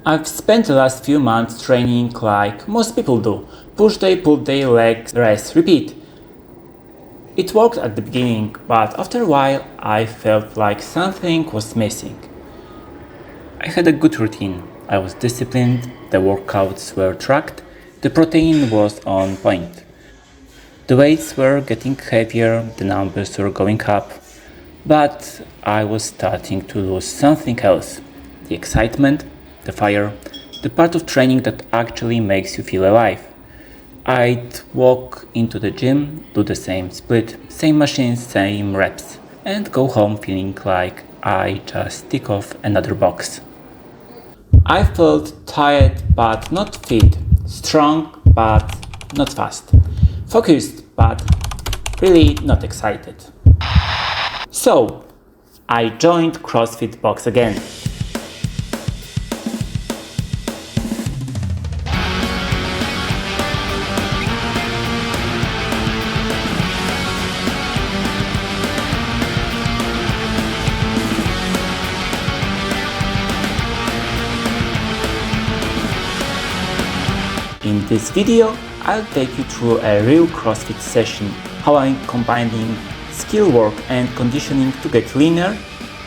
I've spent the last few months training like most people do. Push day, pull day, legs, rest, repeat. It worked at the beginning, but after a while I felt like something was missing. I had a good routine. I was disciplined, the workouts were tracked, the protein was on point. The weights were getting heavier, the numbers were going up, but I was starting to lose something else. The excitement, the fire, the part of training that actually makes you feel alive. I'd walk into the gym, do the same split, same machines, same reps, and go home feeling like I just tick off another box. I felt tired but not fit, strong but not fast, focused but really not excited. So, I joined CrossFit box again. In this video, I'll take you through a real CrossFit session, how I'm combining skill work and conditioning to get leaner,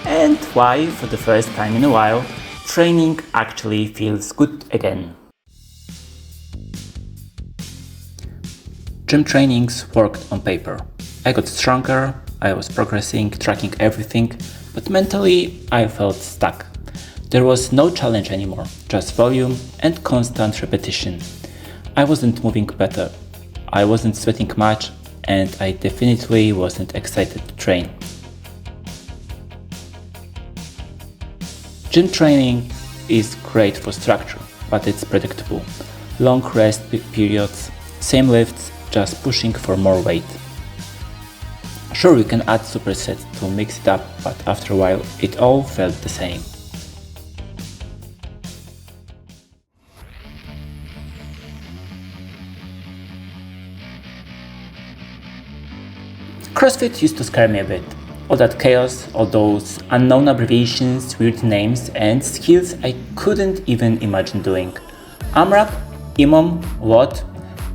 and why, for the first time in a while, training actually feels good again. Gym trainings worked on paper. I got stronger, I was progressing, tracking everything, but mentally I felt stuck. There was no challenge anymore, just volume and constant repetition. I wasn't moving better, I wasn't sweating much, and I definitely wasn't excited to train. Gym training is great for structure, but it's predictable. Long rest periods, same lifts, just pushing for more weight. Sure, you can add supersets to mix it up, but after a while it all felt the same. CrossFit used to scare me a bit. All that chaos, all those unknown abbreviations, weird names and skills I couldn't even imagine doing. AMRAP? IMOM? What?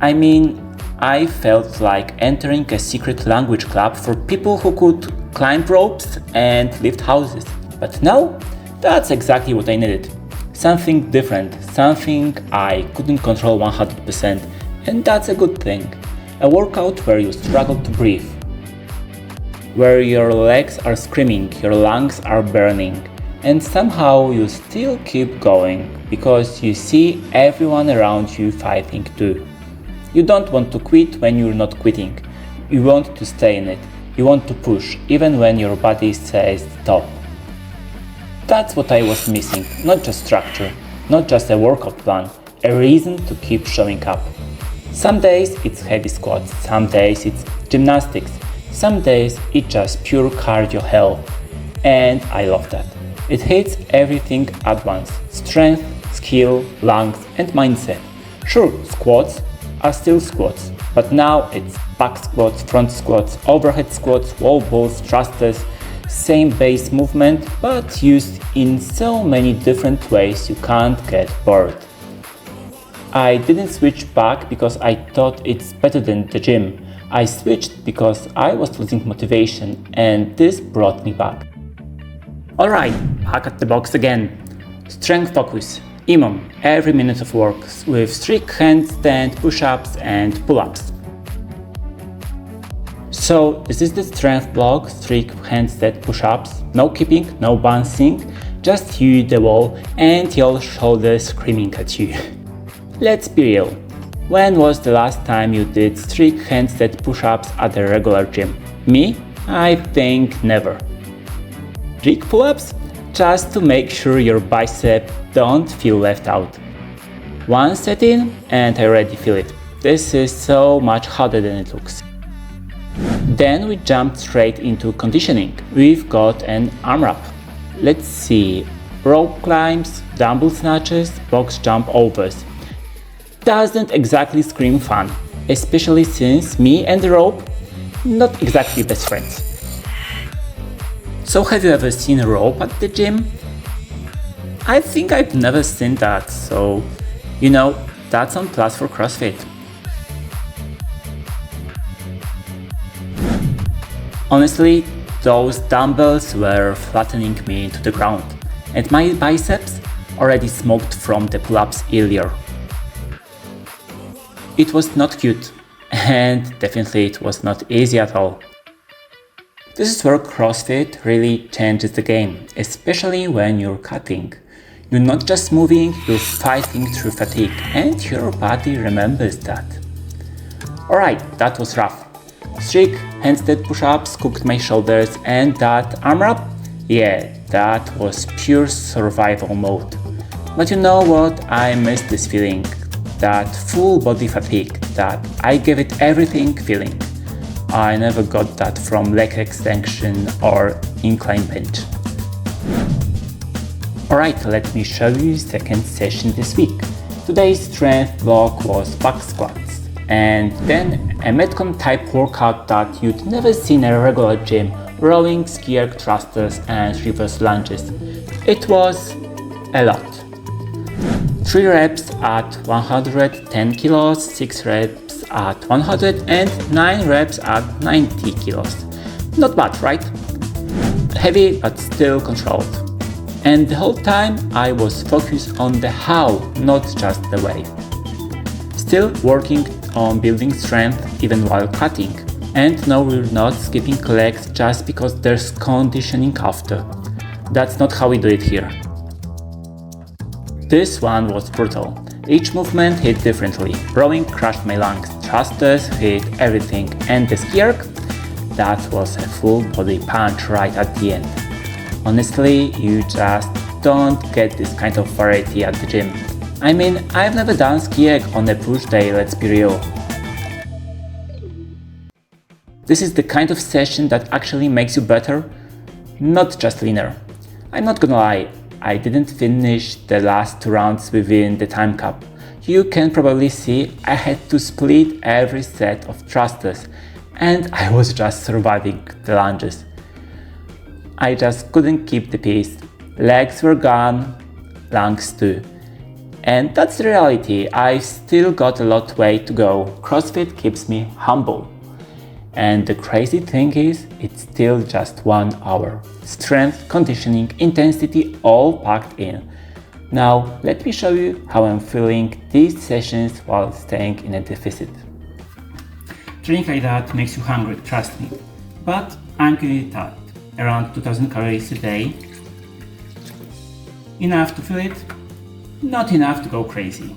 I mean, I felt like entering a secret language club for people who could climb ropes and lift houses. But now, that's exactly what I needed. Something different, something I couldn't control 100%, and that's a good thing. A workout where you struggle to breathe, where your legs are screaming, your lungs are burning, and somehow you still keep going because you see everyone around you fighting too. You don't want to quit when you're not quitting. You want to stay in it. You want to push even when your body says stop. That's what I was missing, not just structure, not just a workout plan, a reason to keep showing up. Some days it's heavy squats, some days it's gymnastics, some days it's just pure cardio hell, and I love that. It hits everything at once: strength, skill, lungs, and mindset. Sure, squats are still squats, but now it's back squats, front squats, overhead squats, wall balls, thrusters, same base movement, but used in so many different ways you can't get bored. I didn't switch back because I thought it's better than the gym. I switched because I was losing motivation, and this brought me back. Alright, back at the box again. Strength focus, IMOM, every minute of work with strict handstand push-ups and pull-ups. So this is the strength block, strict handstand push-ups, no keeping, no bouncing, just you, the wall, and your shoulders screaming at you. Let's be real. When was the last time you did strict handstand push-ups at a regular gym? Me? I think never. Rig pull-ups? Just to make sure your bicep don't feel left out. One set in and I already feel it. This is so much harder than it looks. Then we jumped straight into conditioning. We've got an AMRAP. Let's see. Rope climbs, dumbbell snatches, box jump overs. Doesn't exactly scream fun, especially since me and the rope, not exactly best friends. So have you ever seen a rope at the gym? I think I've never seen that, so that's on plus for CrossFit. Honestly, those dumbbells were flattening me to the ground, and my biceps already smoked from the pull-ups earlier. It was not cute, and definitely it was not easy at all. This is where CrossFit really changes the game, especially when you're cutting. You're not just moving, you're fighting through fatigue, and your body remembers that. Alright, that was rough. Strict handstand push-ups cooked my shoulders, and that AMRAP? Yeah, that was pure survival mode. But you know what? I miss this feeling. That full body fatigue, that I gave it everything feeling. I never got that from leg extension or incline bench. Alright, let me show you second session this week. Today's strength block was back squats, and then a Metcon type workout that you'd never see in a regular gym, rowing, ski erg thrusters and reverse lunges. It was a lot. 3 reps at 110 kilos, 6 reps at 100 and 9 reps at 90 kilos. Not bad, right? Heavy but still controlled. And the whole time I was focused on the how, not just the way. Still working on building strength even while cutting. And no, we're not skipping legs just because there's conditioning after. That's not how we do it here. This one was brutal. Each movement hit differently. Rowing crushed my lungs, thrusters hit everything, and the ski erg? That was a full body punch right at the end. Honestly, you just don't get this kind of variety at the gym. I mean, I've never done ski erg on a push day, let's be real. This is the kind of session that actually makes you better, not just leaner. I'm not gonna lie, I didn't finish the last 2 rounds within the time cap. You can probably see I had to split every set of thrusters, and I was just surviving the lunges. I just couldn't keep the pace. Legs were gone, lungs too. And that's the reality. I've still got a lot way to go. CrossFit keeps me humble. And the crazy thing is, it's still just 1 hour. Strength, conditioning, intensity all packed in. Now, let me show you how I'm feeling these sessions while staying in a deficit. Training like that makes you hungry, trust me. But I'm getting it out. Around 2000 calories a day. Enough to feel it, not enough to go crazy.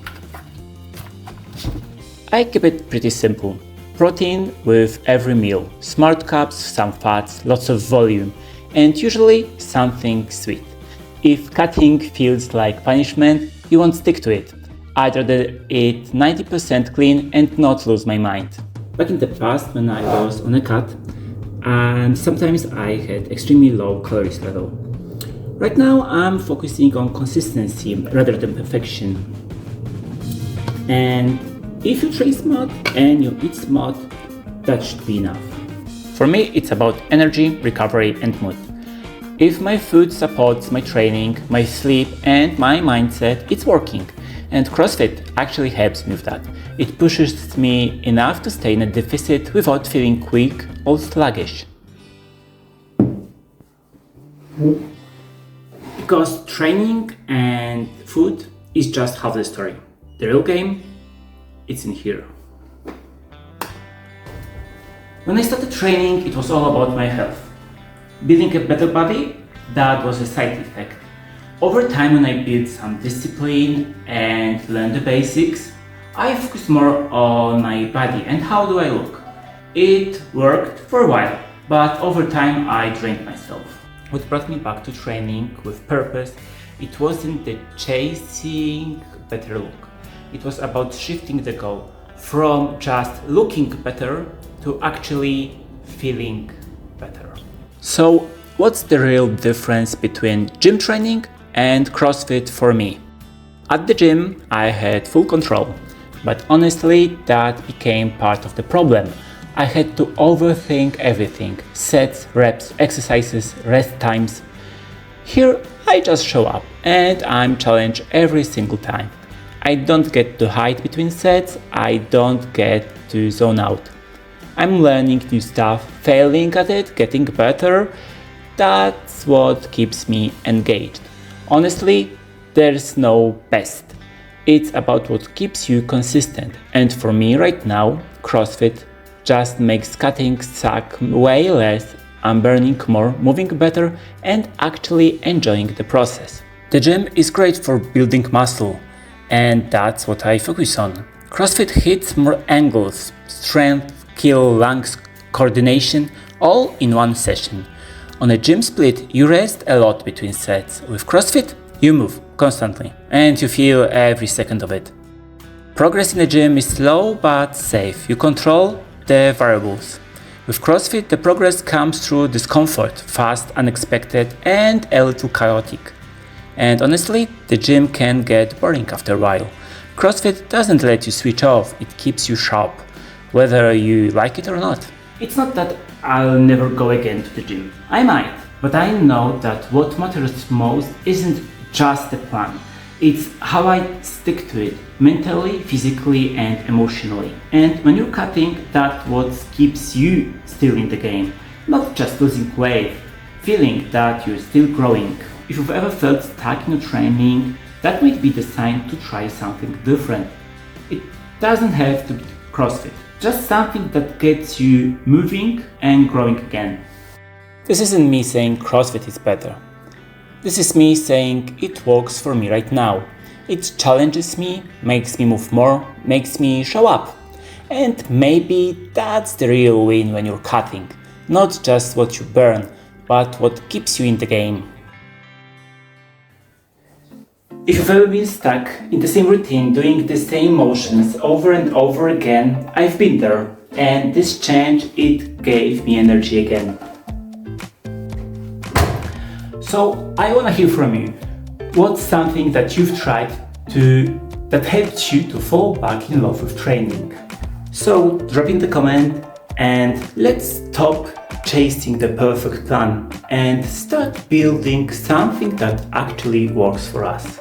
I keep it pretty simple. Protein with every meal, smart carbs, some fats, lots of volume, and usually something sweet. If cutting feels like punishment, you won't stick to it. I'd rather eat 90% clean and not lose my mind. Back in the past, when I was on a cut, sometimes I had extremely low calories level. Right now, I'm focusing on consistency rather than perfection. And if you train smart and you eat smart, that should be enough. For me, it's about energy, recovery, and mood. If my food supports my training, my sleep, and my mindset, it's working. And CrossFit actually helps me with that. It pushes me enough to stay in a deficit without feeling weak or sluggish. Because training and food is just half the story. The real game, it's in here. When I started training, it was all about my health. Building a better body, that was a side effect. Over time, when I built some discipline and learned the basics, I focused more on my body and how do I look. It worked for a while, but over time I drained myself. What brought me back to training with purpose, it wasn't the chasing better look. It was about shifting the goal from just looking better to actually feeling better. So, what's the real difference between gym training and CrossFit for me? At the gym, I had full control, but honestly, that became part of the problem. I had to overthink everything: sets, reps, exercises, rest times. Here, I I just show up and I'm challenged every single time. I don't get to hide between sets, I don't get to zone out. I'm learning new stuff, failing at it, getting better. That's what keeps me engaged. Honestly, there's no best. It's about what keeps you consistent. And for me right now, CrossFit just makes cutting suck way less. I'm burning more, moving better, and actually enjoying the process. The gym is great for building muscle, and that's what I focus on. CrossFit hits more angles, strength, skill, lungs, coordination, all in one session. On a gym split, you rest a lot between sets. With CrossFit, you move constantly, and you feel every second of it. Progress in the gym is slow but safe. You control the variables. With CrossFit, the progress comes through discomfort, fast, unexpected, and a little chaotic. And honestly, the gym can get boring after a while. CrossFit doesn't let you switch off, it keeps you sharp, whether you like it or not. It's not that I'll never go again to the gym. I might, but I know that what matters most isn't just the plan. It's how I stick to it, mentally, physically, and emotionally. And when you're cutting, that's what keeps you still in the game. Not just losing weight, feeling that you're still growing. If you've ever felt stuck in your training, that might be the sign to try something different. It doesn't have to be CrossFit, just something that gets you moving and growing again. This isn't me saying CrossFit is better. This is me saying it works for me right now. It challenges me, makes me move more, makes me show up. And maybe that's the real win when you're cutting. Not just what you burn, but what keeps you in the game. If you've ever been stuck in the same routine, doing the same motions over and over again, I've been there. And this change, it gave me energy again. So I want to hear from you. What's something that you've tried that helped you to fall back in love with training? So drop in the comment and let's stop chasing the perfect plan and start building something that actually works for us.